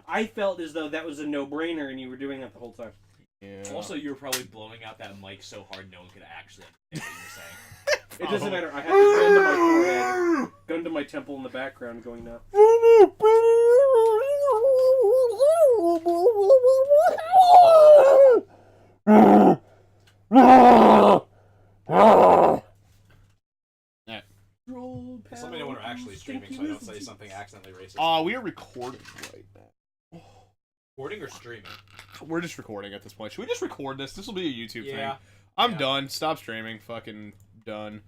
I felt as though that was a no-brainer, and you were doing that the whole time. Yeah. Also, you were probably blowing out that mic so hard no one could actually understand what you were saying. It doesn't matter. I have this gun to my forehead, gun to my temple in the background, going now. Just let me know when we're actually streaming so I don't say something accidentally racist. We are recording right now. Recording or streaming? We're just recording at this point. Should we just record this? This will be a YouTube Yeah. thing. I'm done. Stop streaming. Fucking done.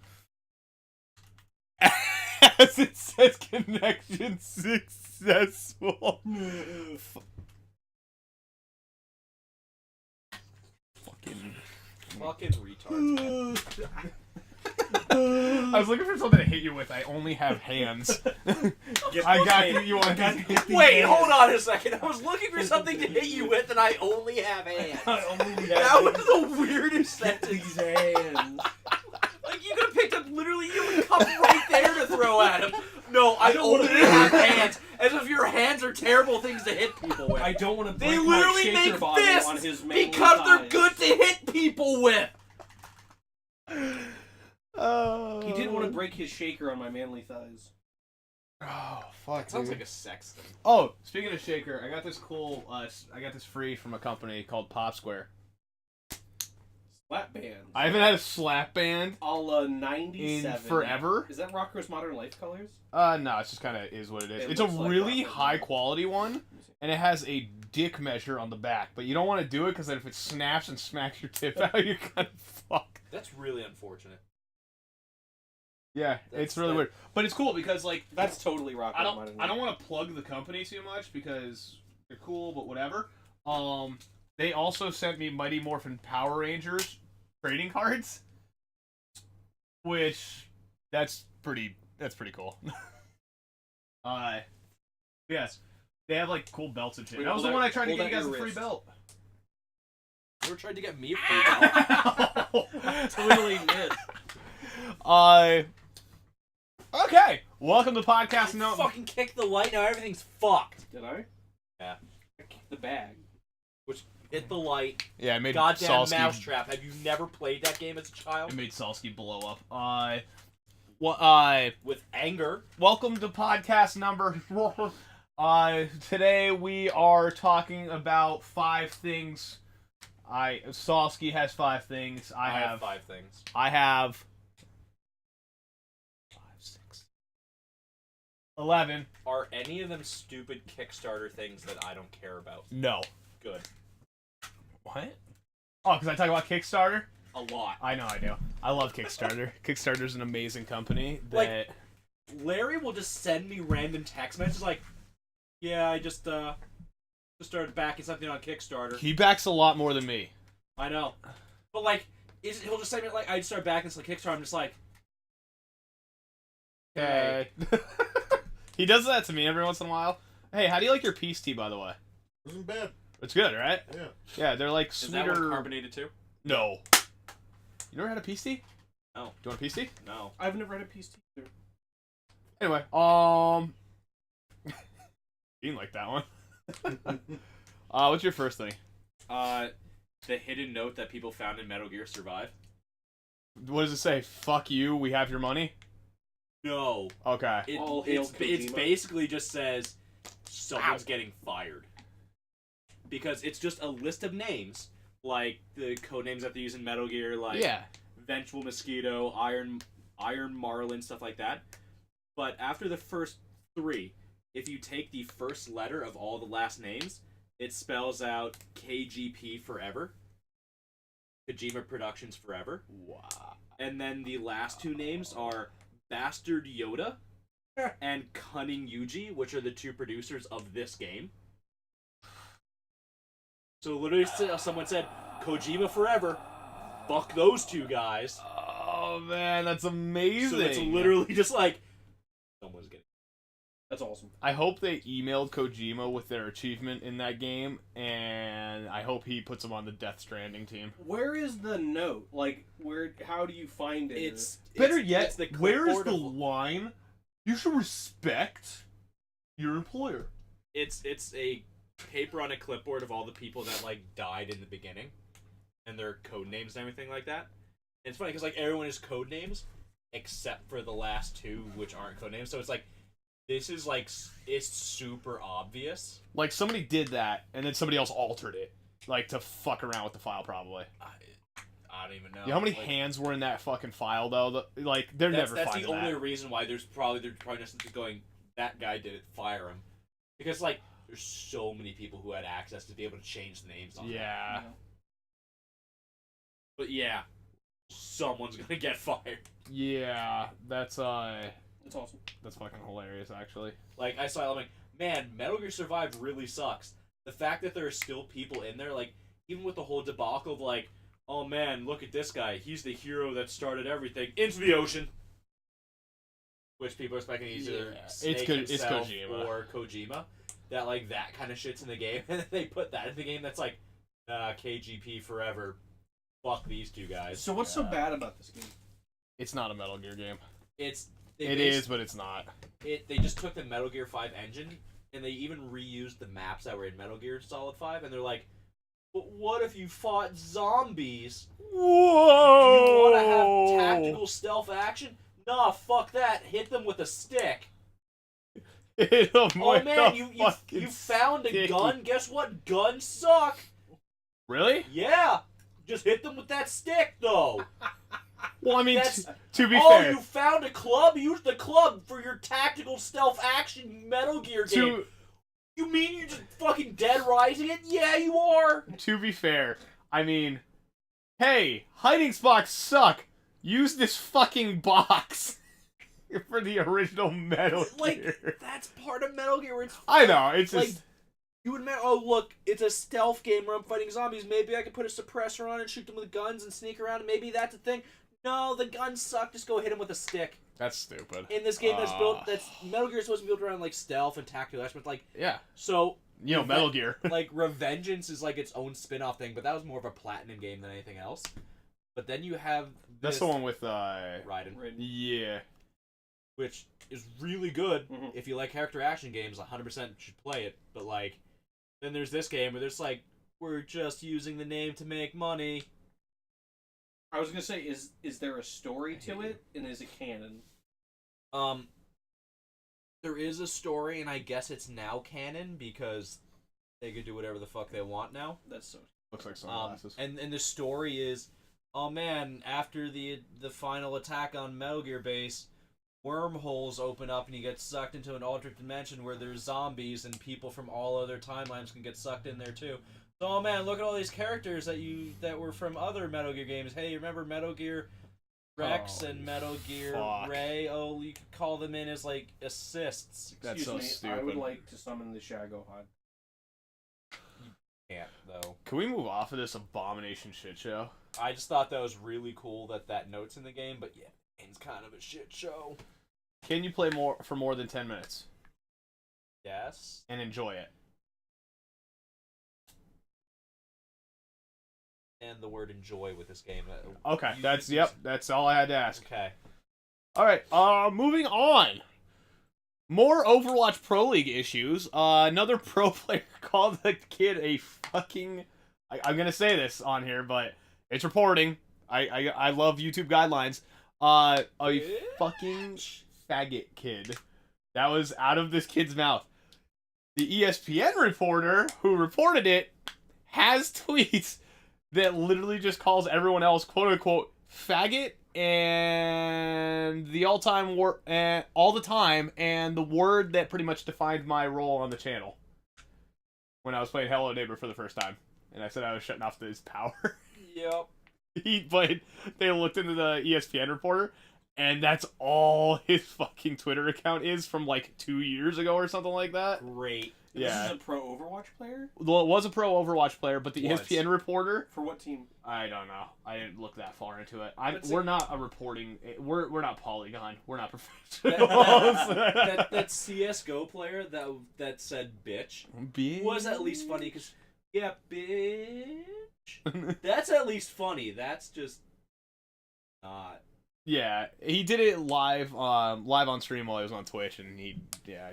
As it says, connection successful. Fucking retard. I was looking for something to hit you with. I only have hands. I got you. You want to Wait, hold on a second. I was looking for something to hit you with, and I only have hands. That was the weirdest sentence. Hands. Like, you could have picked up literally your cup right there to throw at him. No, I only have hands. As if your hands are terrible things to hit people with. I don't want to break They my literally shaker make bottle fists on his manly because they're thighs. good to hit people with. Oh. He didn't want to break his shaker on my manly thighs. Oh, fuck, Sounds dude. like a sex thing. Oh, speaking of shaker, I got this cool, I got this free from a company called Pop Square. Slap band. I haven't had a slap band A la 97. in forever. Is that Rocko's Modern Life colors? No, it's just kind of is what it is. It It's a looks like really Rocko's high Modern. quality one, and it has a dick measure on the back. But you don't want to do it because then if it snaps and smacks your tip out, you're kind of fucked. That's really unfortunate. Yeah, it's really weird, but it's cool because like That's totally Rocko's I Modern don't Life. want to plug the company too much because they're cool, but whatever. They also sent me Mighty Morphin Power Rangers trading cards, which that's pretty cool. Yes, they have like cool belts and shit. Wait, That was the hold one out- I tried to hold get you out guys a your free wrist. belt. You ever tried to get me a free belt? Totally missed. Okay. Welcome to podcast. No, Fucking kick the light, now everything's fucked. Did I? Yeah. I kicked the bag. Which, hit the light. yeah, I made Goddamn Salsky. mousetrap. Have you never played that game as a child? I made Salsky blow up. With anger. Welcome to podcast number. Today we are talking about 5 things. Salsky has 5 things. I have 5 things. I have 5, 6, 11. Are any of them stupid Kickstarter things that I don't care about? No. Good. What? Oh, because I talk about Kickstarter? A lot. I know I do. I love Kickstarter. Kickstarter's an amazing company that... Like- Larry will just send me random text messages like, yeah, I just started backing something on Kickstarter. He backs a lot more than me. I know. But like, he'll just send me like, I just started backing some Kickstarter, I'm just like, Okay. He does that to me every once in a while. Hey, how do you like your peace tea, by the way? Isn't bad. It's good, right? Yeah. Yeah, they're like is that sweeter... one carbonated too? No. You never had a peace tea? No. Do you want a peace tea? No. I've never had a piece either. Anyway, you didn't like that one. What's your first thing? The hidden note that people found in Metal Gear Survive? What does it say? Fuck you, we have your money? No. Okay. All hail It's Kojima. basically just says someone's getting fired. Because it's just a list of names, like the code names that they use in Metal Gear, like Yeah. Vengeful Mosquito, Iron Marlin, stuff like that. But after the first 3, if you take the first letter of all the last names, it spells out KGP Forever. Kojima Productions Forever. Wow. And then the last 2 names are Bastard Yoda and Cunning Yuji, which are the 2 producers of this game. So literally someone said, Kojima Forever, fuck those 2 guys. Oh man, that's amazing. So it's literally just like, someone's getting... That's awesome. I hope they emailed Kojima with their achievement in that game, and I hope he puts them on the Death Stranding team. Where is the note? Like, how do you find it? It's the where is clipboard the of- line? You should respect your employer. It's a paper on a clipboard of all the people that like died in the beginning, and their code names and everything like that. And it's funny because like everyone is code names except for the last two, which aren't code names. So it's like this is like it's super obvious. Like somebody did that, and then somebody else altered it, like to fuck around with the file, probably. I don't even know. You know how many hands were in that fucking file, though? Like they're never That's finding the only that. reason why they're probably just going, that guy did it, fire him, because like there's so many people who had access to be able to change the names on Yeah. that. But yeah, someone's gonna get fired. Yeah, that's That's awesome. That's fucking hilarious, actually. Like I saw, I'm like, man, Metal Gear Survive really sucks. The fact that there are still people in there, like even with the whole debacle of like, oh man, look at this guy, he's the hero that started everything, into the ocean. Which people are expecting either Snake himself Kojima. or Kojima. That like that kind of shit's in the game, and they put that in the game. That's like, KGP forever. Fuck these two guys. So what's so bad about this game? It's not a Metal Gear game. It is, but it's not. They just took the Metal Gear 5 engine, and they even reused the maps that were in Metal Gear Solid 5, and they're like, but what if you fought zombies? Whoa! You want to have tactical stealth action? Nah, fuck that. Hit them with a stick. Oh man, you found a gun? Guess what? Guns suck. Really? Yeah. Just hit them with that stick, though. Well, I mean, to be fair. fair. You found a club? Use the club for your tactical stealth action Metal Gear game. You mean you're just fucking Dead Rising it? Yeah, you are. To be fair, I mean, hey, hiding spots suck. Use this fucking box for the original Metal Gear. Like, that's part of Metal Gear. Where it's I know, it's like, just... You would admit, oh look, it's a stealth game where I'm fighting zombies. Maybe I could put a suppressor on and shoot them with guns and sneak around, and maybe that's a thing. No, the guns suck. Just go hit them with a stick. That's stupid. In this game that's Metal Gear is supposed to be built around like stealth and tactical aspect, like yeah. So Metal Gear. Like Revengeance is like its own spin-off thing, but that was more of a Platinum game than anything else. But then you have that's the one with Raiden. Yeah. Which is really good. Mm-hmm. If you like character action games, 100% should play it. But like then there's this game where there's like, we're just using the name to make money. I was gonna say, is there a story to it, and is it canon? There is a story, and I guess it's now canon because they could do whatever the fuck they want now. That's so. Looks like sunglasses. And the story is, oh man, after the final attack on Metal Gear Base, wormholes open up and you get sucked into an alternate dimension where there's zombies and people from all other timelines can get sucked in there too. So, oh man, look at all these characters that were from other Metal Gear games. Hey, remember Metal Gear Rex and Metal Gear Ray? Oh, you could call them in as like assists. Excuse me, stupid. I would like to summon the Shagohod. Can't though. Can we move off of this abomination shit show? I just thought that was really cool that note's in the game, but yeah, it's kind of a shit show. Can you play for more than 10 minutes? Yes. And enjoy it. And the word enjoy with this game. Okay, that's all I had to ask. Okay. Alright, moving on. More Overwatch Pro League issues. Another pro player called the kid a fucking... I'm gonna say this on here, but it's reporting. I love YouTube guidelines. A fucking faggot kid. That was out of this kid's mouth. The ESPN reporter who reported it has tweets that literally just calls everyone else quote-unquote faggot and the all-time all the time, and the word that pretty much defined my role on the channel when I was playing Hello Neighbor for the first time, and I said I was shutting off his power. Yep. But they looked into the ESPN reporter, and that's all his fucking Twitter account is from like 2 years ago or something like that. Great. Yeah. This is a pro Overwatch player? Well, it was a pro Overwatch player, but the ESPN reporter... For what team? I don't know. I didn't look that far into it. We're not a reporting... We're not Polygon. We're not professionals. that CSGO player that said bitch was at least funny, because... Yeah, bitch. That's at least funny. That's just... not... Yeah, he did it live on stream while he was on Twitch, and he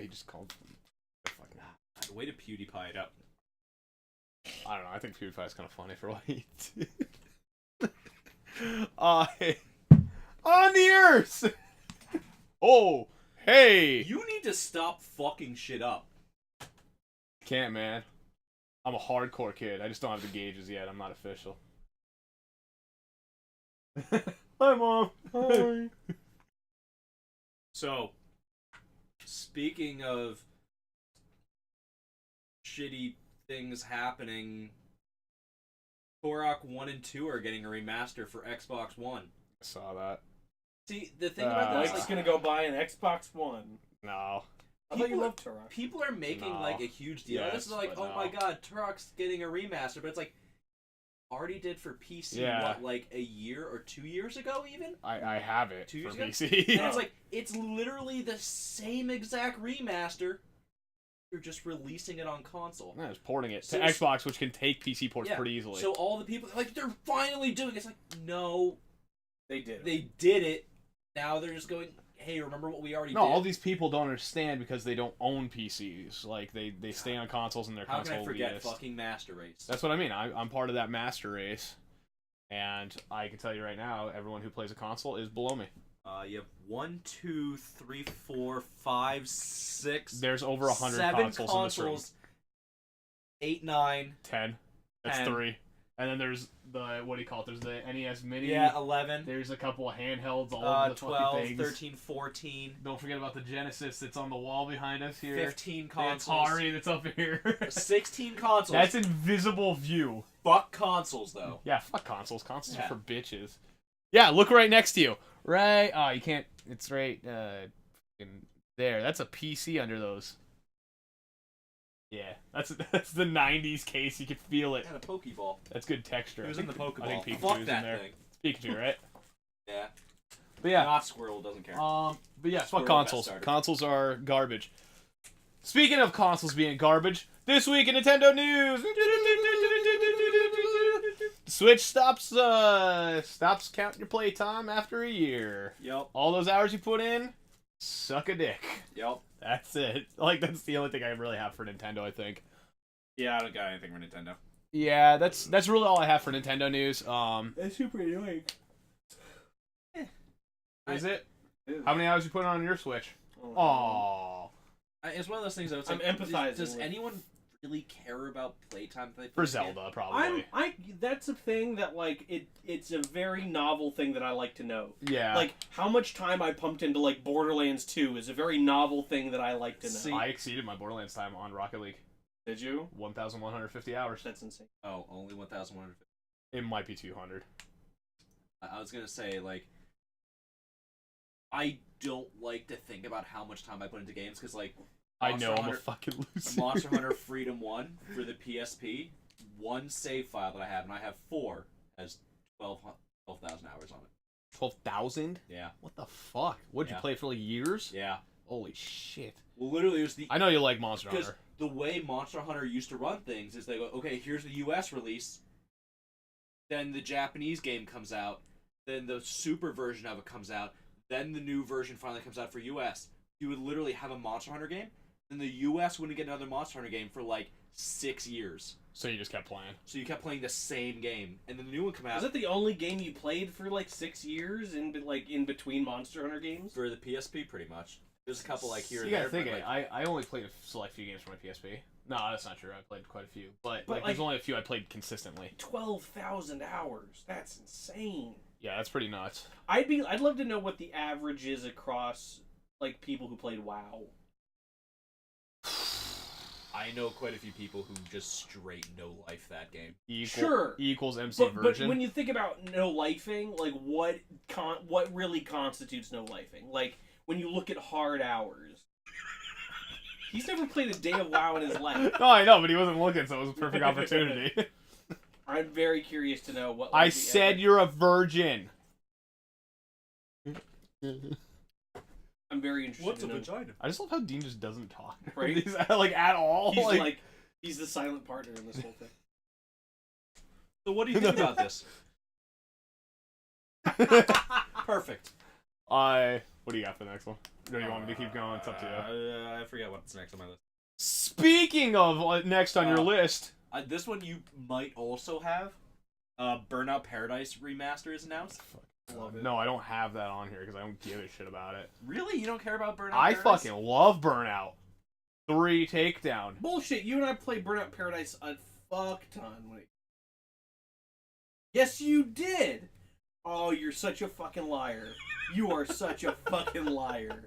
just called... Way to PewDiePie it up. I don't know. I think PewDiePie is kind of funny for what he did. On the Earth! Oh, hey! You need to stop fucking shit up. Can't, man. I'm a hardcore kid. I just don't have the gauges yet. I'm not official. Hi, Mom. Hi. So, speaking of shitty things happening, Turok 1 and 2 are getting a remaster for Xbox One. I saw that. See, the thing about that is, Mike's like, gonna go buy an Xbox One. No. I thought you loved Turok. people are making, No. like, a huge deal. Yes, This is like, but oh no. my god, Turok's getting a remaster, but it's like, already did for PC, Yeah. what, like a year or 2 years ago, even? I have it 2 years for ago? PC. And it's like, it's literally the same exact remaster. You're just releasing it on console. Yeah, just porting it to So- Xbox, which can take PC ports Yeah, pretty easily. So all the people, like, they're finally doing it. It's like, no, They did. they did it. Now they're just going, hey, remember what we already no, did? all these people don't understand because they don't own PCs. Like, they stay on consoles and their How can console I forget elitist. fucking Master Race? That's what I mean. I'm part of that master race. And I can tell you right now, everyone who plays a console is below me. You have 1, 2, 3, 4, 5, 6. There's over 100 7 consoles in this room. 8, 9. 10. That's 10. 3. And then there's the, what do you call it? There's the NES Mini. Yeah, 11. There's a couple of handhelds, all of the 12, fucking things. 13, 14. Don't forget about the Genesis that's on the wall behind us here. 15 The consoles. Atari that's up here. 16 consoles. That's invisible view. Fuck consoles, though. Yeah, fuck consoles. Consoles Yeah. are for bitches. Yeah, look right next to you. Right. Oh, you can't. It's right there. That's a PC under those. Yeah, that's the '90s case. You can feel it. And a Pokeball. That's good texture. It was I in the think- Pokeball. I think Pikachu's Fuck in that there. thing. Pikachu, right? Yeah. But yeah. Not Squirrel, doesn't care. But yeah, Squirrel fuck consoles. best starter. Consoles are garbage. Speaking of consoles being garbage, this week in Nintendo news, Switch stops counting your playtime after a year. Yep. All those hours you put in, suck a dick. Yep. That's it. Like, that's the only thing I really have for Nintendo, I think. Yeah, I don't got anything for Nintendo. Yeah, that's really all I have for Nintendo news. That's super annoying. Is it? How many hours you put on your Switch? Oh. Aww. It's one of those things that it's I'm like, empathizing Does with- anyone really care about playtime? That they For put in? Zelda, probably. That's a thing that, like, it's a very novel thing that I like to know. Yeah. Like, how much time I pumped into, like, Borderlands 2 is a very novel thing that I like to know. See- I exceeded my Borderlands time on Rocket League. Did you? 1,150 hours. That's insane. Oh, only 1,150. It might be 200. I was gonna say, like, I don't like to think about how much time I put into games because, like, I know I'm a Hunter- fucking loser. Monster Hunter Freedom 1 for the PSP, one save file that I have, and I have 4, has 12,000 hours on it. 12,000? Yeah. What the fuck? What'd you Yeah. play for like years? Yeah. Holy shit. Well, literally, it was the... I know you like Monster Because Hunter. the way Monster Hunter used to run things is they go, okay, here's the US release, then the Japanese game comes out, then the super version of it comes out, then the new version finally comes out for US. You would literally have a Monster Hunter game, then the US wouldn't get another Monster Hunter game for like 6 years. So you just kept playing. So you kept playing the same game, and then the new one came out Is that the only game you played for, like, 6 years in between Monster Hunter games? for the PSP, pretty much. There's a couple like here You and gotta there. think but, it. like, I only played a select few games for my PSP. No, that's not true. I played quite a few. But like, like- there's only a few I played consistently. 12,000 hours. That's insane. Yeah, that's pretty nuts. I'd love to know what the average is across, like, people who played WoW. I know quite a few people who just straight no life that game. Sure. Equals MC But version. when you think about no lifing, like, what really constitutes no lifing? Like, when you look at hard hours. He's never played a day of WoW in his life. No, I know, but he wasn't looking, so it was a perfect opportunity. I'm very curious to know what. I like, the said average- you're a virgin. I'm very interested. to know. vagina? I just love how Dean just doesn't talk. Right? He's, like, at all. He's like he's the silent partner in this whole thing. So what do you think about this? Perfect. What do you got for the next one? Or do you want me to keep going? It's up to you. I forget what's next on my list. Speaking of next on your list, This one you might also have. Burnout Paradise remaster is announced. Love it. no, I don't have that on here because I don't give a shit about it. Really? You don't care about Burnout I Paradise? fucking love Burnout. 3 Takedown. Bullshit. You and I played Burnout Paradise a fuck ton. Yes, you did. Oh, you're such a fucking liar. You are such a fucking liar.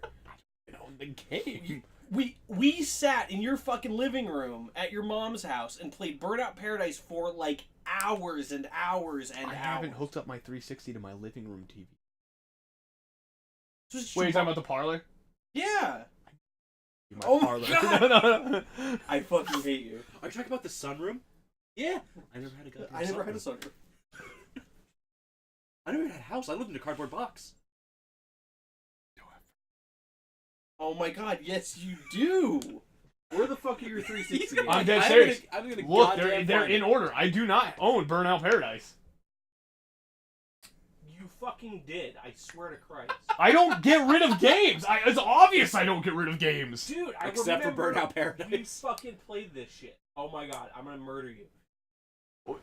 You know, the game. We sat in your fucking living room at your mom's house and played Burnout Paradise for like hours and hours and I hours. haven't hooked up my 360 to my living room TV. Just Wait, you talking about the parlor? Yeah. My Oh my parlor. God! no. I fucking hate you. Are you talking about the sunroom? Yeah. I never had a goddamn I never had a sunroom. sunroof. I never had a house. I lived in a cardboard box. Oh my God! Yes, you do. Where the fuck are your 360? I'm games? dead serious. I'm gonna Look, goddamn they're find in it. order. I do not own Burnout Paradise. You fucking did. I swear to Christ. I don't get rid of games. It's obvious I don't get rid of games. Dude, I Except for remember Burnout we Paradise. fucking played this shit. Oh my God, I'm gonna murder you.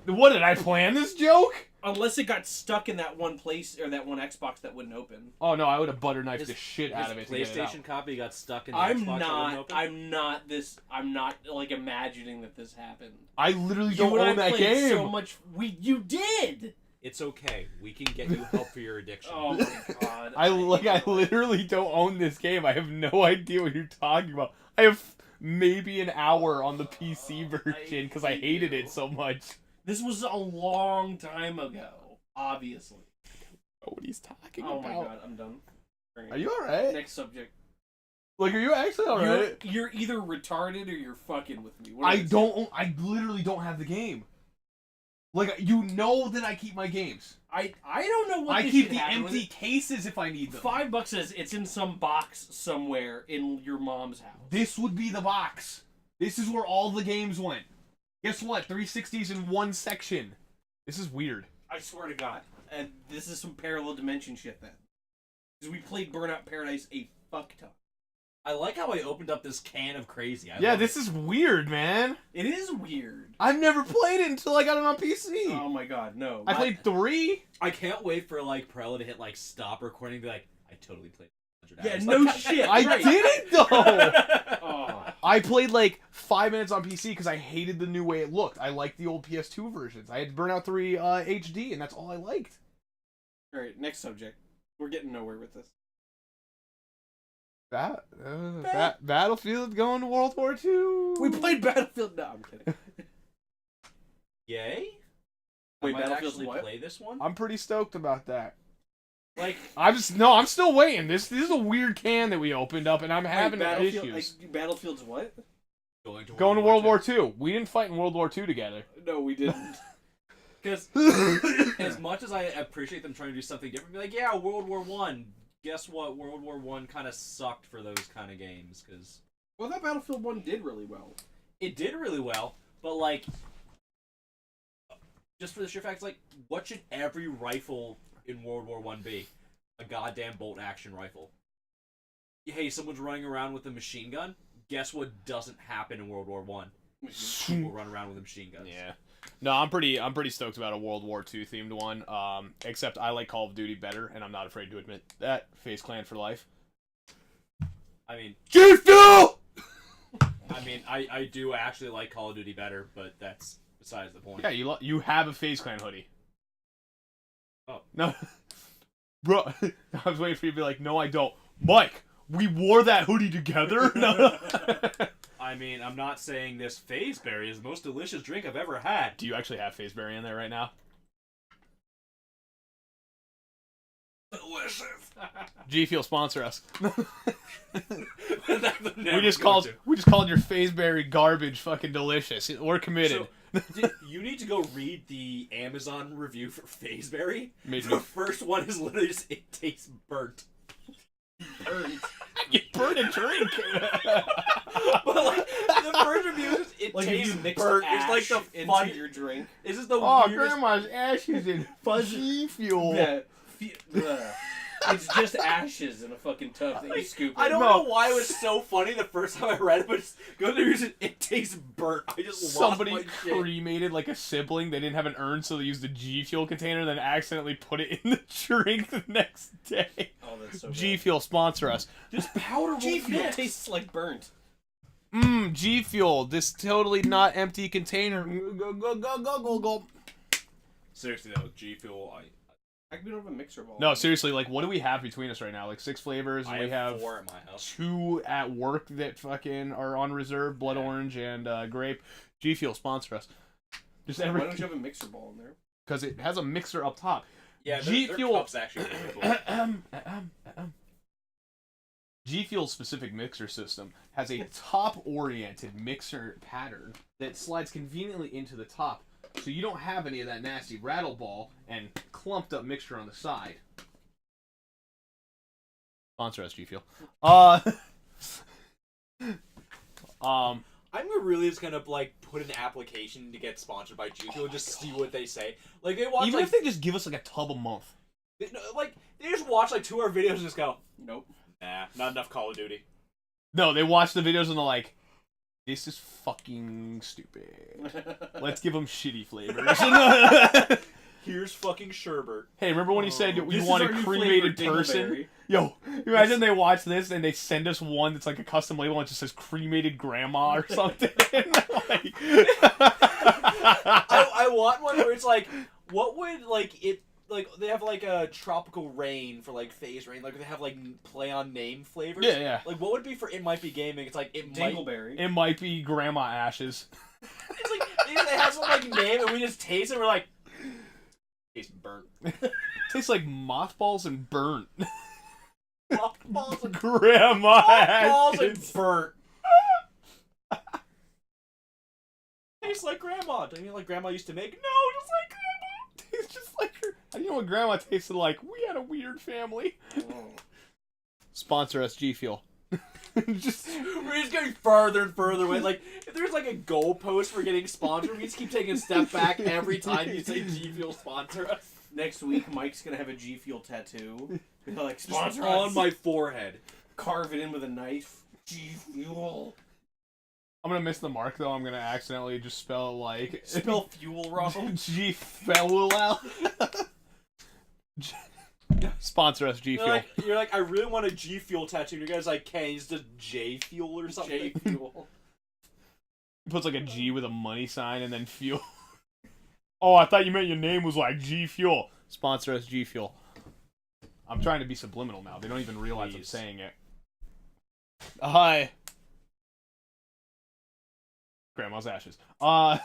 What, did I plan this joke? Unless it got stuck in that one place or that one Xbox that wouldn't open. Oh no, I would have butter knifed His- the shit out of it His to get it out. PlayStation copy got stuck in the I'm Xbox that wouldn't not. open. I'm not like imagining that this happened. I literally You don't and own I that played game. so much. You did. It's okay. We can get you help for your addiction. Oh my God. I hate you. literally don't own this game. I have no idea what you're talking about. I have maybe an hour on the PC version because I hated it so much. This was a long time ago. Obviously. What he's talking Oh about? my God, I'm done. Are you alright? Next subject. Like, are you actually alright? You're either retarded or you're fucking with me. I literally don't have the game. Like, you know that I keep my games. I don't know what I this keep shit the happened with empty it. cases if I need them. $5 says it's in some box somewhere in your mom's house. This would be the box. This is where all the games went. Guess what? 360s in one section. This is weird. I swear to God. And this is some parallel dimension shit then. Because we played Burnout Paradise a fuck ton. I like how I opened up this can of crazy. Yeah, this is weird, man. It is weird. I've never played it until I got it on PC. Oh my God, no. I played 3. I can't wait for like Prella to hit like stop recording and be like, I totally played 100 Yeah, hours. no Like, shit. I right. didn't though. Oh. I played like 5 minutes on PC because I hated the new way it looked. I liked the old PS2 versions. I had Burnout 3 HD, and that's all I liked. Alright, next subject. We're getting nowhere with this. Battlefield going to World War II. We played Battlefield. No, I'm kidding. Yay? Wait, I might Battlefield's actually what? play this one. I'm pretty stoked about that. Like, I'm still waiting. This is a weird can that we opened up, and I'm having issues. Battlefield's what? Going to World War II. We didn't fight in World War II together. No, we didn't. Because as much as I appreciate them trying to do something different, be like, yeah, World War One. Guess what? World War One kind of sucked for those kind of games because Well, that Battlefield 1 did really well. it did really well, but like, just for the sheer fact, like, what should every rifle in World War One be? A goddamn bolt action rifle. Hey, someone's running around with a machine gun. Guess what doesn't happen in World War One? People run around with machine guns. Yeah. No, I'm pretty stoked about a World War II themed one. Except I like Call of Duty better, and I'm not afraid to admit that. FaZe Clan for life. I mean, G-Fuel! I do actually like Call of Duty better, but that's besides the point. Yeah, you have a FaZe Clan hoodie. Oh. No. Bro, I was waiting for you to be like, no, I don't. Mike, we wore that hoodie together? No. I mean, I'm not saying this Fazeberry is the most delicious drink I've ever had. Do you actually have FaZeberry in there right now? Delicious. G Fuel sponsor us. we we just called your FaZeberry garbage fucking delicious. We're committed. So, you need to go read the Amazon review for Fazeberry. Made The me first one is literally just, it tastes burnt. Burnt. you burn a drink. But like, the first review is just, it Like tastes you mix burnt. ash It's like the into fun. your drink. This is the Oh, weirdest. grandma's ashes in Fuzz- G Fuel. Yeah. It's just ashes in a fucking tub that you scoop. I don't No. know why it was so funny the first time I read it, but just go there and it tastes burnt. I just Somebody lost my shit. cremated like a sibling. They didn't have an urn, so they used a G Fuel container, then accidentally put it in the drink the next day. Oh, that's so G bad. Fuel, sponsor us. Just powder G Fuel tastes like burnt. G Fuel, this totally not empty container. Go, go, go, go, go, go. Seriously though, G Fuel, How come we don't have a mixer ball? No, seriously, like, what do we have between us right now? Like, 6 flavors, I and we have 4 at my house. 2 at work that fucking are on reserve, blood orange and grape. G Fuel, sponsor us. Just Why every don't you have a mixer ball in there? because it has a mixer up top. Yeah, G their Fuel. cup's actually really cool. G Fuel's specific mixer system has a top-oriented mixer pattern that slides conveniently into the top, so you don't have any of that nasty rattle ball and clumped up mixture on the side. Sponsor us, G Fuel. I'm really just gonna like put an application to get sponsored by G Fuel, just see what they say. Like they watch, even like, if they just give us like a tub a month. they just watch like 2 of our videos and just go, Nope. nah, not enough Call of Duty. No, they watch the videos and they're like, this is fucking stupid. Let's give them shitty flavors. Here's fucking sherbet. Hey, remember when he said This we is want a our new cremated flavor, person? dingleberry. Yo, imagine they watch this and they send us one that's like a custom label and it just says cremated grandma or something. Like... I want one where it's like, what would like it like they have like a tropical rain for like phase rain, like they have like play on name flavors. Yeah, yeah. Like what would be for It Might Be Gaming? It's like it might. Dingleberry. It might be grandma ashes. It's like they have some like name and we just taste it. And we're like, tastes burnt. Tastes like mothballs and burnt. Mothballs and Grandma mothballs and ashes. burnt. Tastes like grandma. Don't you mean like grandma used to make? No, just like grandma. Tastes just like her. How do you know what grandma tasted like? We had a weird family. Oh. Sponsor us, G Fuel. Just We're just getting further and further away. Like, if there's like a goalpost for getting sponsored, we just keep taking a step back every time you say G Fuel sponsor us. Next week, Mike's gonna have a G Fuel tattoo. He'll like Just sponsor on us. my forehead. Carve it in with a knife. G Fuel. I'm gonna miss the mark though. I'm gonna accidentally just spell it like Spell fuel wrong. G Fuel. Sponsor us, G Fuel. You're like, I really want a G Fuel tattoo. And you guys like, can it's just J Fuel or something? J Fuel. He puts like a G with a money sign and then fuel. Oh, I thought you meant your name was like G Fuel. Sponsor us, G Fuel. I'm trying to be subliminal now. They don't even realize I'm Please. saying it. Hi. Grandma's ashes. I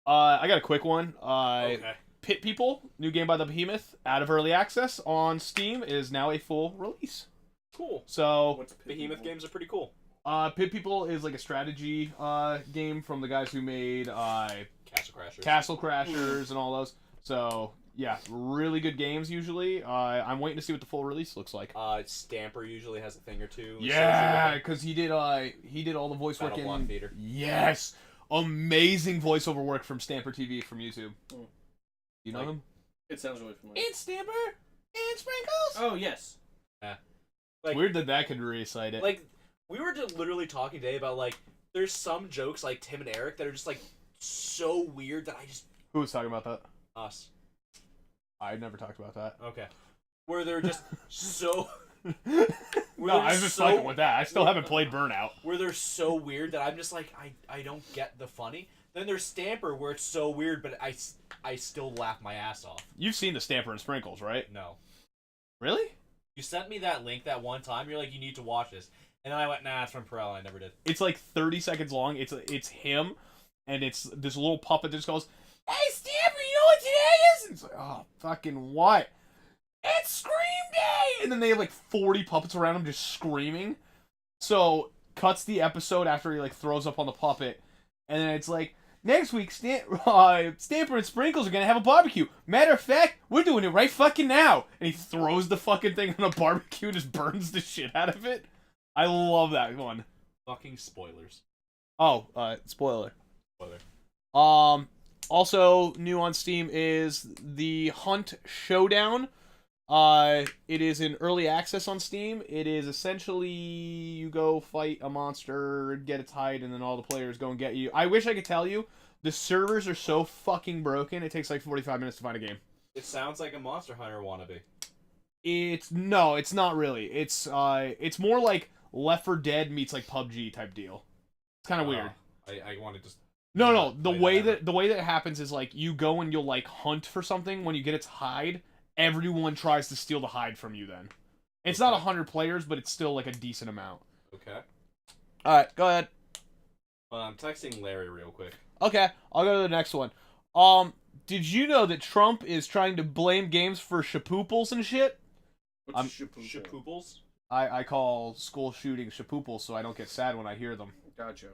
got a quick one. Okay. Pit People, new game by the Behemoth, out of early access on Steam, is now a full release. Cool. So, What's Pit Behemoth People? games are pretty cool. Pit People is like a strategy game from the guys who made Castle Crashers. Castle Crashers and all those. So, yeah, really good games usually. I'm waiting to see what the full release looks like. Stamper usually has a thing or two. Yeah, because he did all the voice work Battle in... Block Theater. Yes! Amazing voiceover work from Stamper TV from YouTube. Mm. You know Like- him? It sounds really familiar. It's Stamper and Sprinkles! Oh yes. Like, Weird that that could recite it. Like, we were just literally talking today about, like, there's some jokes like Tim and Eric that are just, like, so weird that I just... Who was talking about that? Us. I never talked about that. Okay. Where they're just so... No, I was just fucking with that. I still haven't played Burnout. Where they're so weird that I'm just like, I don't get the funny. Then there's Stamper where it's so weird, but I still laugh my ass off. You've seen the Stamper and Sprinkles, right? No. Really? You sent me that link that one time. You're like, you need to watch this. And then I went, nah, it's from Perel. I never did. It's like 30 seconds long. It's him, and it's this little puppet that just goes, "Hey, Stamper, you know what today is?" And it's like, oh, fucking what? It's Scream Day! And then they have like 40 puppets around him just screaming. So, cuts the episode after he like throws up on the puppet, and then it's like, next week, Stamper and Sprinkles are gonna have a barbecue. Matter of fact, we're doing it right fucking now. And he throws the fucking thing on a barbecue and just burns the shit out of it. I love that one. Fucking spoilers. Oh, spoiler. Spoiler. Also new on Steam is the Hunt Showdown, It is in early access on Steam. It is essentially you go fight a monster, get its hide, and then all the players go and get you. I wish I could tell you. The servers are so fucking broken. It takes like 45 minutes to find a game. It sounds like a Monster Hunter wannabe. It's not really. It's more like Left 4 Dead meets like PUBG type deal. It's kind of weird. I want to just. No. The way that it happens is like you go and you'll like hunt for something. When you get its hide, everyone tries to steal the hide from you. Then it's not 100 players, but it's still like a decent amount. Okay. All right, go ahead. I'm texting Larry real quick. Okay, I'll go to the next one. Did you know that Trump is trying to blame games for shapooples and shit? What's shapoople? Shapooples? I call school shootings shapooples so I don't get sad when I hear them. Gotcha.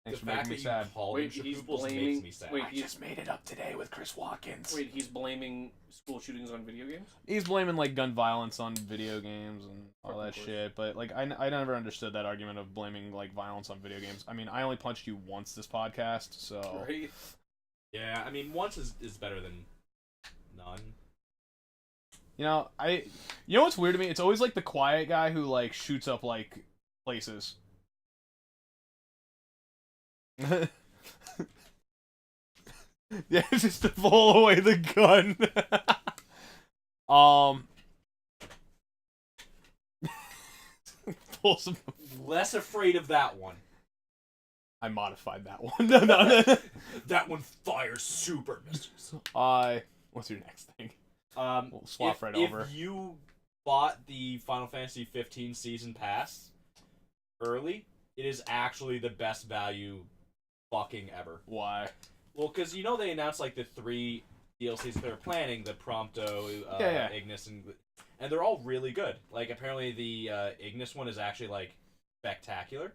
Thanks The for fact making me that sad. you call Wait, them he's shapooples blaming- makes me sad. wait, I just made it up today with Chris Watkins. Wait, he's blaming school shootings on video games? He's blaming like gun violence on video games and all Fucking that course. shit, but like I never understood that argument of blaming like violence on video games. I mean, I only punched you once this podcast, so Right? Yeah, I mean, once is better than none. you know what's weird to me? It's always like the quiet guy who like shoots up like places. Yeah, just to pull away the gun. Pull some. Less afraid of that one. I modified that one. No. That one fires super missiles. What's your next thing? We'll swap right over. If you bought the Final Fantasy 15 season pass early, it is actually the best value fucking ever. Why? Well, because you know they announced like the 3 DLCs that they're planning, the Prompto, Yeah. Ignis, and they're all really good. Like apparently the Ignis one is actually like spectacular.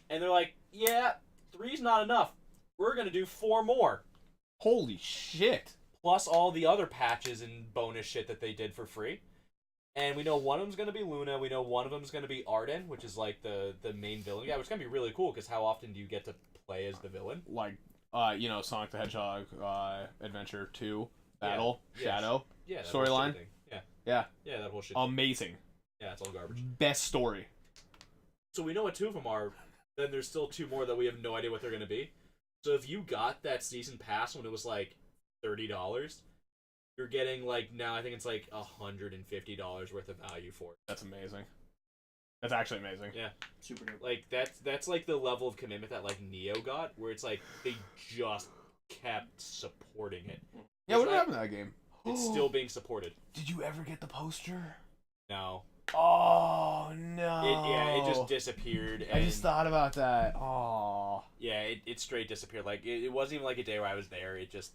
And they're like, yeah, 3's not enough. We're gonna do 4 more. Holy shit. Plus all the other patches and bonus shit that they did for free. And we know one of them's going to be Luna. We know one of them's going to be Arden, which is like the main villain guy, which is going to be really cool because how often do you get to play as the villain? Like, Sonic the Hedgehog, Adventure 2, Battle, Yeah. Shadow, Yeah, that whole storyline. shit thing. Yeah. Yeah. Yeah, that whole shit. Amazing. Yeah, it's all garbage. Best story. So we know what 2 of them are. Then there's still 2 more that we have no idea what they're going to be. So if you got that season pass when it was like $30, you're getting like now I think it's like $150 worth of value for it. That's amazing. That's actually amazing. Yeah, Super good. like that's like the level of commitment that like Neo got, where it's like they just kept supporting it. Yeah, what It's happened to that game? It's still being supported. Did you ever get the poster? No, Oh, no. it just disappeared. I And just thought about that. Oh, yeah, it straight disappeared. Like it wasn't even like a day where I was there. It just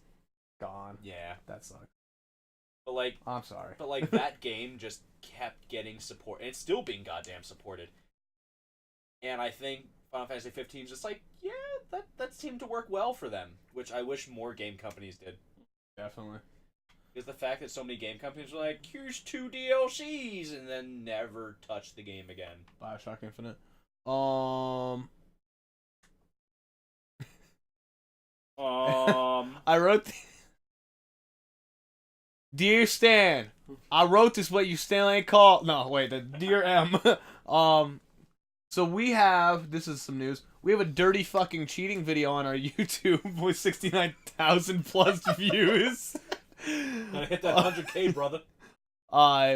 gone. yeah. That sucks. But like I'm sorry. that game just kept getting support, and it's still being goddamn supported. And I think Final Fantasy 15 is just like, yeah, that seemed to work well for them, which I wish more game companies did. Definitely. Because the fact that so many game companies are like, here's 2 DLCs, and then never touch the game again. BioShock Infinite. I wrote. Dear Stan, I wrote this, but you still ain't called. No, wait, the Dear M. So we have. This is some news. We have a dirty fucking cheating video on our YouTube with 69,000 plus views. Gotta hit that 100K, brother.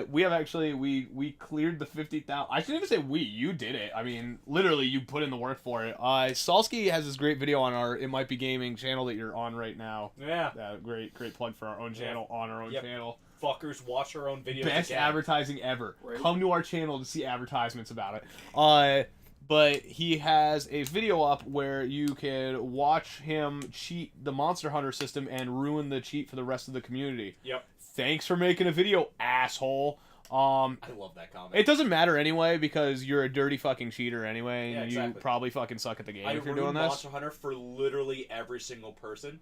We have actually we cleared the 50,000. I shouldn't even say we. You did it. I mean, literally, you put in the work for it. Salsky has this great video on our It Might Be Gaming channel that you're on right now. Yeah. Great plug for our own channel on our own channel. Fuckers watch our own videos. Best again. advertising ever. Right. Come to our channel to see advertisements about it. But he has a video up where you can watch him cheat the Monster Hunter system and ruin the cheat for the rest of the community. Yep. Thanks for making a video, asshole. I love that comment. It doesn't matter anyway because you're a dirty fucking cheater anyway, and Yeah, you exactly. probably fucking suck at the game I if you're doing ruined this. Monster Hunter for literally every single person,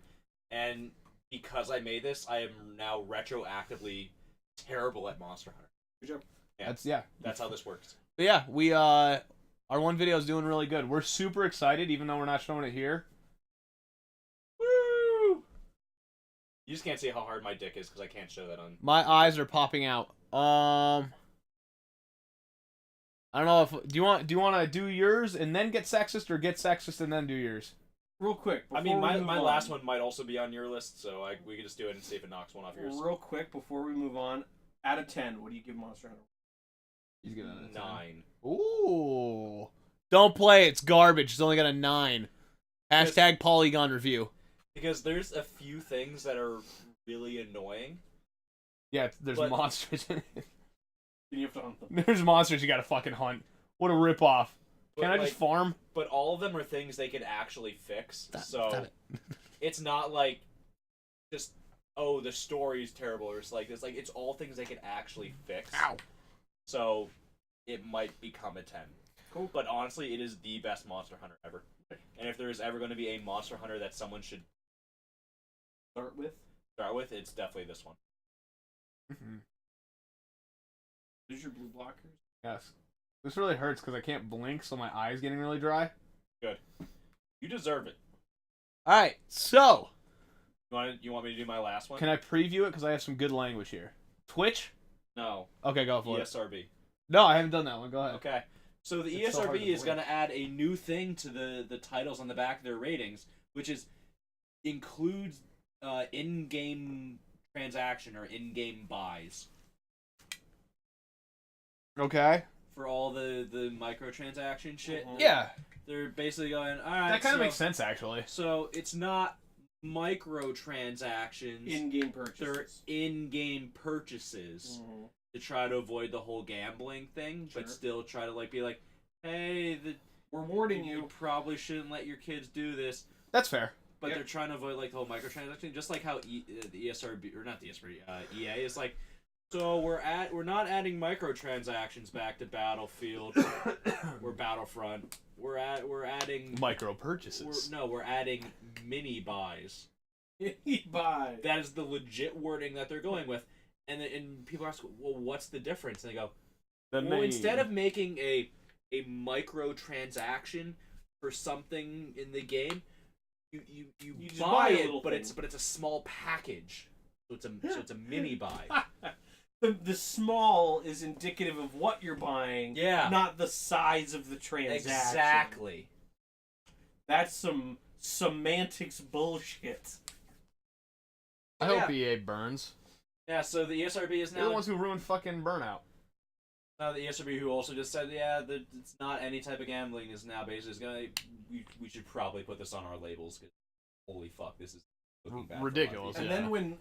and because I made this, I am now retroactively terrible at Monster Hunter. Good job. Yeah. That's how this works. But yeah, we our one video is doing really good. We're super excited, even though we're not showing it here. Woo! You just can't see how hard my dick is because I can't show that on. My eyes are popping out. I don't know if do you want to do yours and then get sexist, or get sexist and then do yours? Real quick. I mean, my last one might also be on your list, so we could just do it and see if it knocks one off yours. Real quick before we move on, out of 10, what do you give Monster Hunter? He's gonna 9. Ooh. Don't play. It's garbage. It's only got a 9. Hashtag Polygon review. Because there's a few things that are really annoying. Yeah, there's monsters in it. You have to hunt them. There's monsters you gotta fucking hunt. What a ripoff. Can I just farm? But all of them are things they could actually fix. Damn it. It's not like just, oh, the story's terrible or it's like this. Like, it's all things they could actually fix. Ow. So it might become a 10. Cool. But honestly, it is the best Monster Hunter ever. And if there is ever going to be a Monster Hunter that someone should start with, it's definitely this one. Mm-hmm. There's your blue blockers. Yes. This really hurts because I can't blink, so my eye's getting really dry. Good. You deserve it. Alright, so. You want me to do my last one? Can I preview it? Because I have some good language here. Twitch? No. Okay, go for it. ESRB. No, I haven't done that one. Go ahead. Okay. So the It's so hard ESRB to is going to add a new thing to the titles on the back of their ratings, which is includes in-game transaction or in-game buys. Okay. For all the microtransaction shit. Yeah. They're basically going, alright, That kind of makes sense, actually. So it's not microtransactions. In-game purchases. They're in-game purchases to try to avoid the whole gambling thing, but still try to be like, hey, we're warning you probably shouldn't let your kids do this. That's fair. But they're trying to avoid the whole microtransaction, just like how the ESRB or not the ESRB, EA is like. So we're not adding microtransactions back to Battlefield or Battlefront. We're adding micro purchases. We're adding mini buys. Mini buy. That is the legit wording that they're going with, and people ask, well, what's the difference? And they go, instead of making a microtransaction for something in the game, you buy it, but it's a small package, so it's a mini buy. The small is indicative of what you're buying, not the size of the transaction. Exactly. That's some semantics bullshit. I hope EA burns. Yeah, so the ESRB is now... They're the ones who ruined fucking Burnout. Now the ESRB who also just said, it's not any type of gambling is now basically we should probably put this on our labels, because holy fuck, this is looking bad. Ridiculous. And then when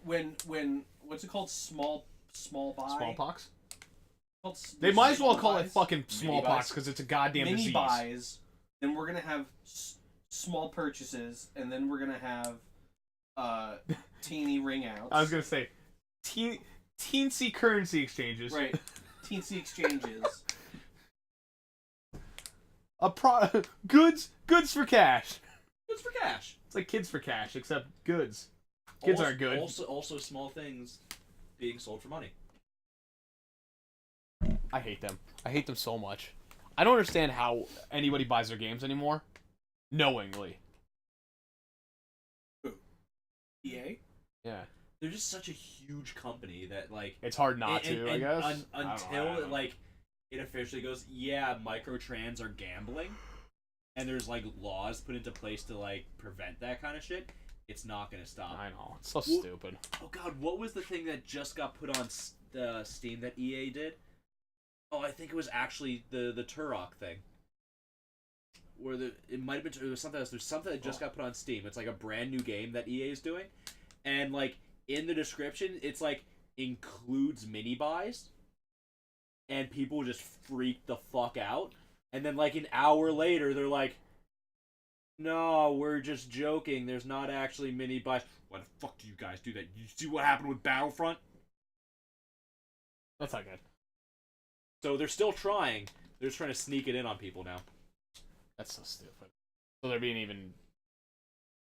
what's it called? Small buy? Smallpox? They might as well call it fucking smallpox because it's a goddamn mini disease. Buys. Then we're gonna have small purchases, and then we're gonna have teeny ring outs. I was gonna say teensy currency exchanges. Right. Teensy exchanges. Goods for cash. Goods for cash. It's like kids for cash, except goods. Kids aren't good. Also small things being sold for money. I hate them. I hate them so much. I don't understand how anybody buys their games anymore, knowingly. Who? EA? Yeah. They're just such a huge company that it's hard not to. I guess until it officially goes, microtrans are gambling, and there's laws put into place to prevent that kind of shit. It's not gonna stop. I know. It's so stupid. Oh god, what was the thing that just got put on Steam that EA did? Oh, I think it was actually the Turok thing. Where it might have been, it was something else. There's something that just got put on Steam. It's a brand new game that EA is doing, and in the description, it's includes mini buys, and people just freak the fuck out. And then an hour later, they're like, no, we're just joking. There's not actually mini buys. Why the fuck do you guys do that? You see what happened with Battlefront? That's not good. So they're still trying. They're just trying to sneak it in on people now. That's so stupid. So they're being even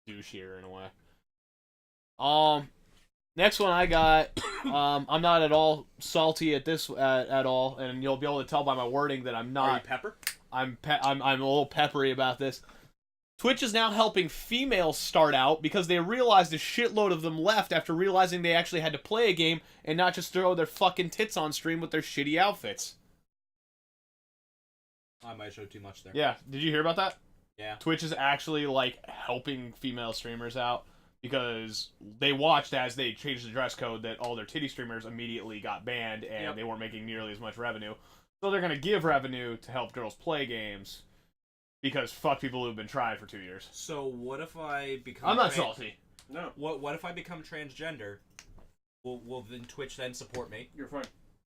douchier in a way. Next one I got. I'm not at all salty at this at all, and you'll be able to tell by my wording that I'm not. Are you pepper? I'm a little peppery about this. Twitch is now helping females start out because they realized a shitload of them left after realizing they actually had to play a game and not just throw their fucking tits on stream with their shitty outfits. I might show too much there. Yeah, did you hear about that? Yeah. Twitch is actually, like, helping female streamers out because they watched as they changed the dress code that all their titty streamers immediately got banned and they weren't making nearly as much revenue. So they're going to give revenue to help girls play games. Because fuck people who've been trying for 2 years. So what if I become? I'm not salty. No. What if I become transgender? Will then Twitch then support me? You're fine.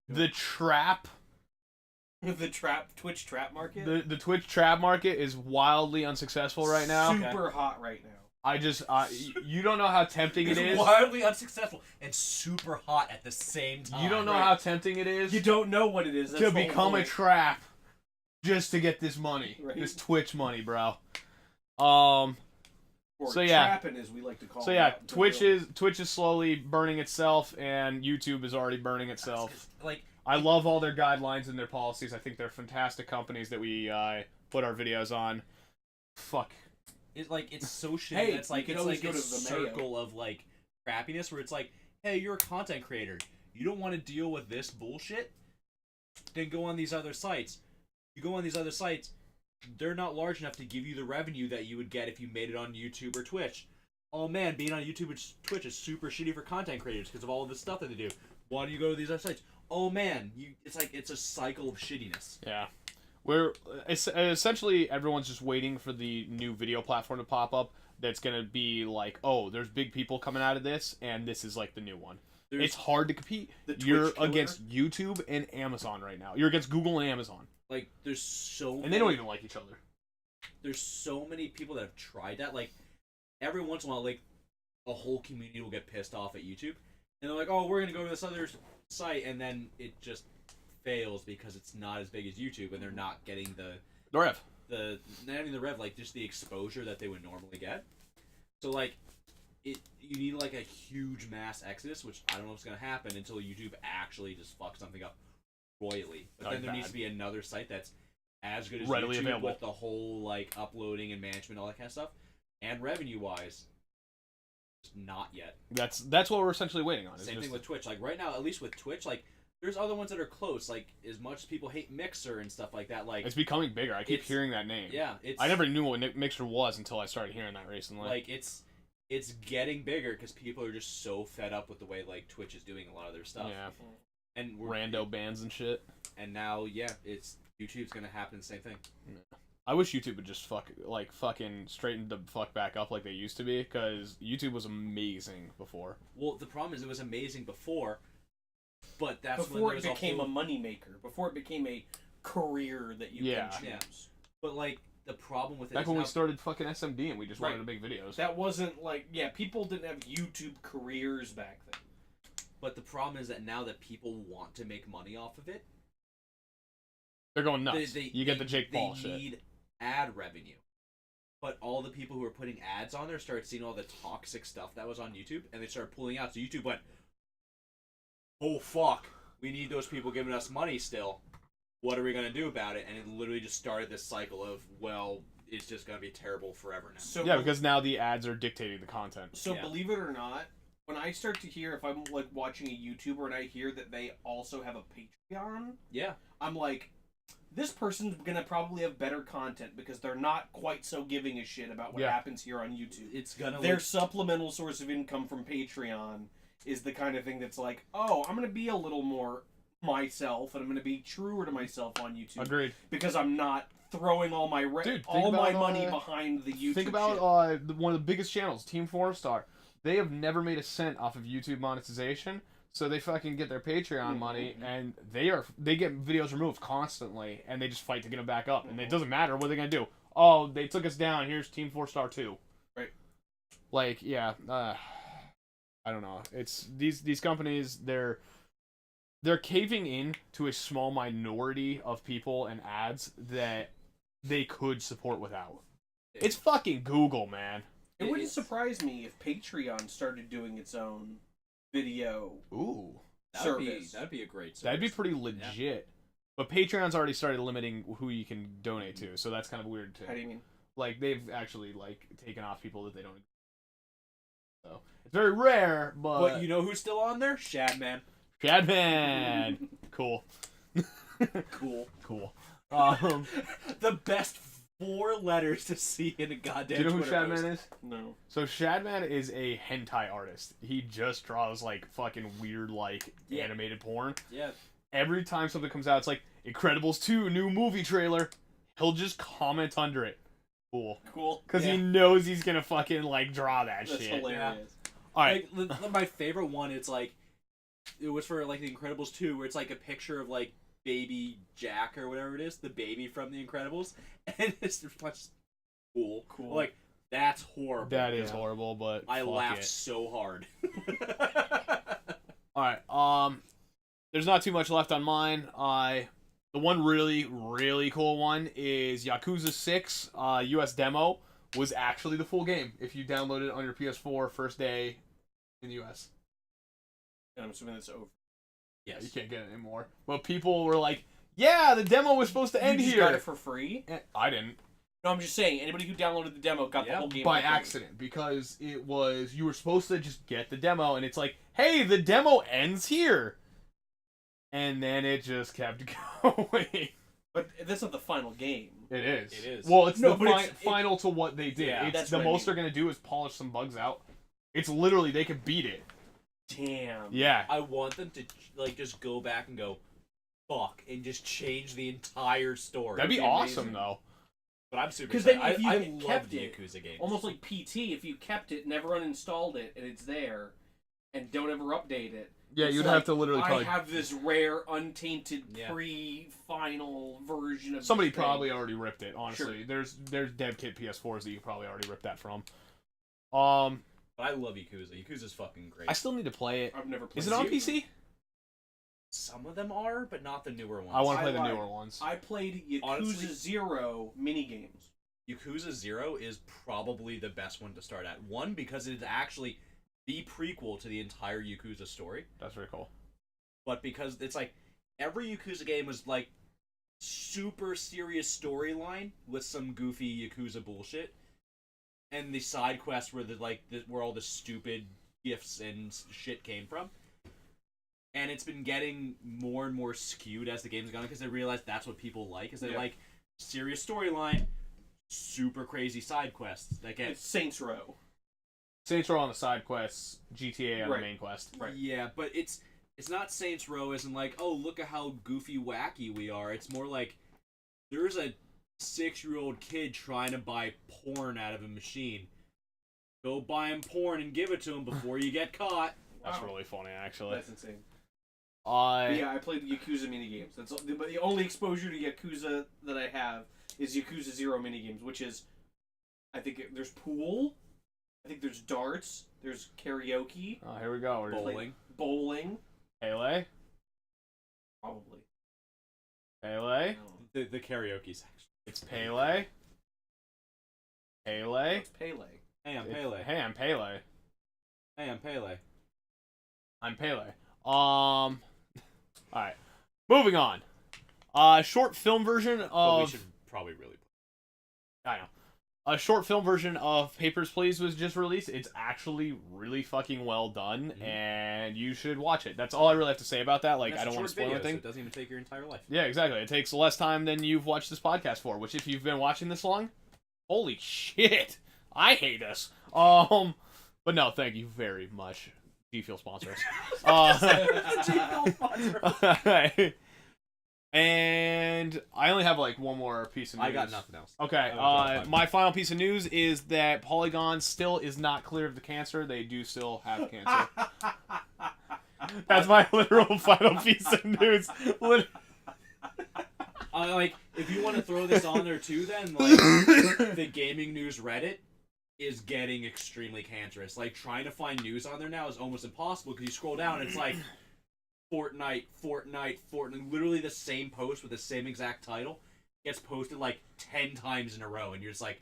The trap. The Twitch trap market? The Twitch trap market is wildly unsuccessful right now. Super hot right now. I just, you don't know how tempting it is. Wildly unsuccessful and super hot at the same time. You don't know how tempting it is. You don't know what it is. That's to the whole become a point. trap. Just to get this money. Right. This Twitch money, bro. Or so yeah. trapping, as we like to call it. So yeah, Twitch is slowly burning itself, and YouTube is already burning itself. I love all their guidelines and their policies. I think they're fantastic companies that we put our videos on. Fuck. It's so shitty. Hey, It's like you it's can always like go a to the Mayo. circle of like crappiness where it's like, hey, you're a content creator. You don't want to deal with this bullshit? Then go on these other sites. You go on these other sites, they're not large enough to give you the revenue that you would get if you made it on YouTube or Twitch. Oh man, being on YouTube and Twitch is super shitty for content creators because of all of the stuff that they do. Why do you go to these other sites? Oh man, it's a cycle of shittiness. Yeah. Essentially everyone's just waiting for the new video platform to pop up that's going to be like, oh, there's big people coming out of this, and this is like the new one. It's hard to compete. You're against YouTube and Amazon right now. You're against Google and Amazon. Like, there's so many... And they don't even like each other. There's so many people that have tried that. Like, every once in a while, like, a whole community will get pissed off at YouTube. And they're like, oh, we're going to go to this other site. And then it just fails because it's not as big as YouTube. And they're not getting the rev. Not even the rev, like, just the exposure that they would normally get. So, like, you need, like, a huge mass exodus, which I don't know if it's going to happen until YouTube actually just fucks something up royally. But then there needs to be another site that's as good as readily YouTube available with the whole like uploading and management, all that kind of stuff, and revenue wise, just not yet. That's what we're essentially waiting on. Same thing with Twitch. Like right now, at least with Twitch, like there's other ones that are close. Like as much as people hate Mixer and stuff like that, like it's becoming bigger. I keep hearing that name. Yeah, I never knew what Mixer was until I started hearing that recently. Like it's getting bigger because people are just so fed up with the way like Twitch is doing a lot of their stuff. Yeah. And rando bans and shit. And now, yeah, YouTube's gonna happen the same thing. Yeah. I wish YouTube would just fucking straighten the fuck back up like they used to be, because YouTube was amazing before. Well, the problem is it was amazing before, but that's before when it became a moneymaker. Before it became a career that you can choose. Yeah. But like the problem with it back when we started fucking SMD and we just wanted to make videos. That wasn't like people didn't have YouTube careers back then. But the problem is that now that people want to make money off of it, they're going nuts. You get the Jake Paul shit. They need ad revenue. But all the people who are putting ads on there started seeing all the toxic stuff that was on YouTube, and they started pulling out. So YouTube went, oh fuck, we need those people giving us money still. What are we going to do about it? And it literally just started this cycle of, well, it's just going to be terrible forever now. So because now the ads are dictating the content. So believe it or not, when I start to hear, if I'm like watching a YouTuber and I hear that they also have a Patreon, I'm like, this person's gonna probably have better content because they're not quite so giving a shit about what happens here on YouTube. It's gonna their supplemental source of income from Patreon is the kind of thing that's like, oh, I'm gonna be a little more myself and I'm gonna be truer to myself on YouTube. Agreed. Because I'm not throwing all my money behind the YouTube. Think about one of the biggest channels, Team 4-Star. They have never made a cent off of YouTube monetization, so they fucking get their Patreon money, and they get videos removed constantly, and they just fight to get them back up, and it doesn't matter what they're gonna do. Oh, they took us down. Here's Team 4-Star 2. Right. Like, yeah, I don't know. It's these companies. They're caving in to a small minority of people and ads that they could support without. It's fucking Google, man. It wouldn't surprise me if Patreon started doing its own video service. That'd be a great service. That'd be pretty legit. Yeah. But Patreon's already started limiting who you can donate to, so that's kind of weird too. How do you mean? Like, they've actually, like, taken off people that they don't. So, it's very rare, but... But you know who's still on there? Shadman. Shadman! Cool. Cool. The best 4 letters to see in a goddamn Do you know who Twitter Shadman post. is? No. So Shadman is a hentai artist. He just draws, like, fucking weird, like, animated porn. Yeah. Every time something comes out, it's like, Incredibles 2, new movie trailer. He'll just comment under it. Cool. Because he knows he's gonna fucking, like, draw that That's shit. hilarious. Alright. Like, my favorite one, it's like, it was for, like, The Incredibles 2, where it's, like, a picture of, like, baby Jack or whatever it is, the baby from The Incredibles, and it's just cool. Like, that's horrible. That is horrible, but I laughed so hard. Alright, there's not too much left on mine. The one really, really cool one is Yakuza 6 US demo was actually the full game if you download it on your PS4 first day in the US. And I'm assuming that's over. Yes. You can't get it anymore. But people were like, yeah, the demo was supposed to end you here. You got it for free? I didn't. No, I'm just saying, anybody who downloaded the demo got the whole game. By accident, because it was, you were supposed to just get the demo, and it's like, hey, the demo ends here. And then it just kept going. But that's not the final game. It is. It is. Well, it's no, the final to what they did. Yeah, it's the most they're going to do is polish some bugs out. It's literally, they could beat it. Damn. Yeah. I want them to, like, just go back and go, fuck, and just change the entire story. That'd be awesome, though. But I'm super Because excited. then if you I love kept the it, Yakuza games. almost like PT, if you kept it, never uninstalled it, and it's there, and don't ever update it. Yeah, it's you'd like, have to literally probably... I have this rare, untainted, pre-final version of Somebody this thing. probably already ripped it, honestly. Sure. There's dev kit PS4s that you probably already ripped that from. But I love Yakuza. Yakuza's fucking great. I still need to play it. I've never played Is it on PC? Some of them are, but not the newer ones. I want to play the lied. newer ones. I played Yakuza Honestly, 0 minigames. Yakuza 0 is probably the best one to start at. One, because it is actually the prequel to the entire Yakuza story. That's very cool. But because it's like, every Yakuza game was like, super serious storyline with some goofy Yakuza bullshit. And the side quests were where all the stupid gifts and shit came from. And it's been getting more and more skewed as the game's gone, because they realize that's what people like, is they like serious storyline, super crazy side quests. It's Saints Row. Saints Row on the side quests, GTA on the main quest. Right. Yeah, but it's not Saints Row as in like, oh, look at how goofy wacky we are. It's more like, there's a 6-year-old kid trying to buy porn out of a machine. Go buy him porn and give it to him before you get caught. That's really funny, actually. That's insane. Yeah, I played Yakuza minigames. But the only exposure to Yakuza that I have is Yakuza 0 minigames, which is, I think there's pool, I think there's darts, there's karaoke. Oh, here we go. We're Bowling. Pele? Probably. Pele? The karaoke section. It's Pele? Pele? It's Pele. Hey, I'm Pele. Hey, I'm Pele. Hey, I'm Pele. I'm Pele. Alright. Moving on. Short film version of... But we should probably really... I know. A short film version of Papers, Please was just released. It's actually really fucking well done, and you should watch it. That's all I really have to say about that. Like, I don't want to spoil anything. So it doesn't even take your entire life. Yeah, exactly. It takes less time than you've watched this podcast for, which if you've been watching this long, holy shit. I hate us. But no, thank you very much. G Fuel sponsor us. G Fuel sponsor us. And I only have like one more piece of news. I got nothing else. Okay, my final piece of news is that Polygon still is not clear of the cancer. They do still have cancer. That's my literal final piece of news. Like, if you want to throw this on there too, then like the gaming news Reddit is getting extremely cancerous. Like, trying to find news on there now is almost impossible because you scroll down and it's like Fortnite, literally the same post with the same exact title gets posted like 10 times in a row, and you're just like,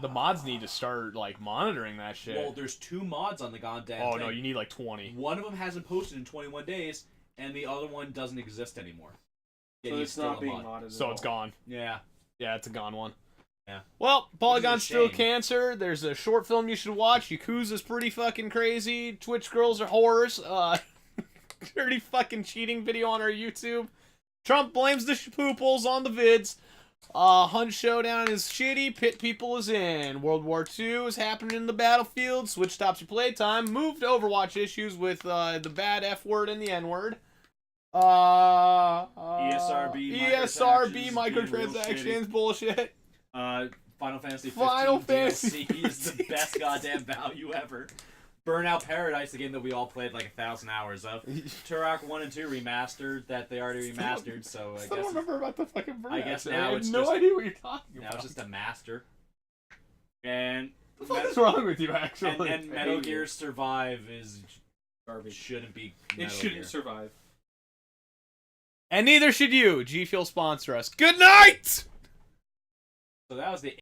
the mods need to start like monitoring that shit. Well, there's 2 mods on the goddamn thing. No, you need like 20. One of them hasn't posted in 21 days, and the other one doesn't exist anymore. So it's not being modded. So it's gone. Yeah. Yeah, it's a gone one. Yeah. Well, Polygon's Which is a still shame. cancer. There's a short film you should watch. Yakuza's pretty fucking crazy. Twitch girls are whores. Dirty fucking cheating video on our YouTube. Trump blames the pooples on the vids. Hunt Showdown is shitty. Pit People is in. World War II is happening in the battlefield. Switch stops your playtime. Moved Overwatch issues with the bad F word and the N word. ESRB microtransactions bullshit. Final Fantasy 15 Final Fantasy DLC is the best goddamn value ever. Burnout Paradise, the game that we all played like 1,000 hours of. Turok 1 and 2 remastered that they already remastered, so I still guess. don't remember about the fucking Burnout. I guess I now have it's no just, idea what you're talking now about. it's just a master. And What the fuck is wrong with you, actually? and Metal Gear Survive is garbage. Shouldn't be. It shouldn't survive. And neither should you. G Fuel sponsor us. Good night! So that was the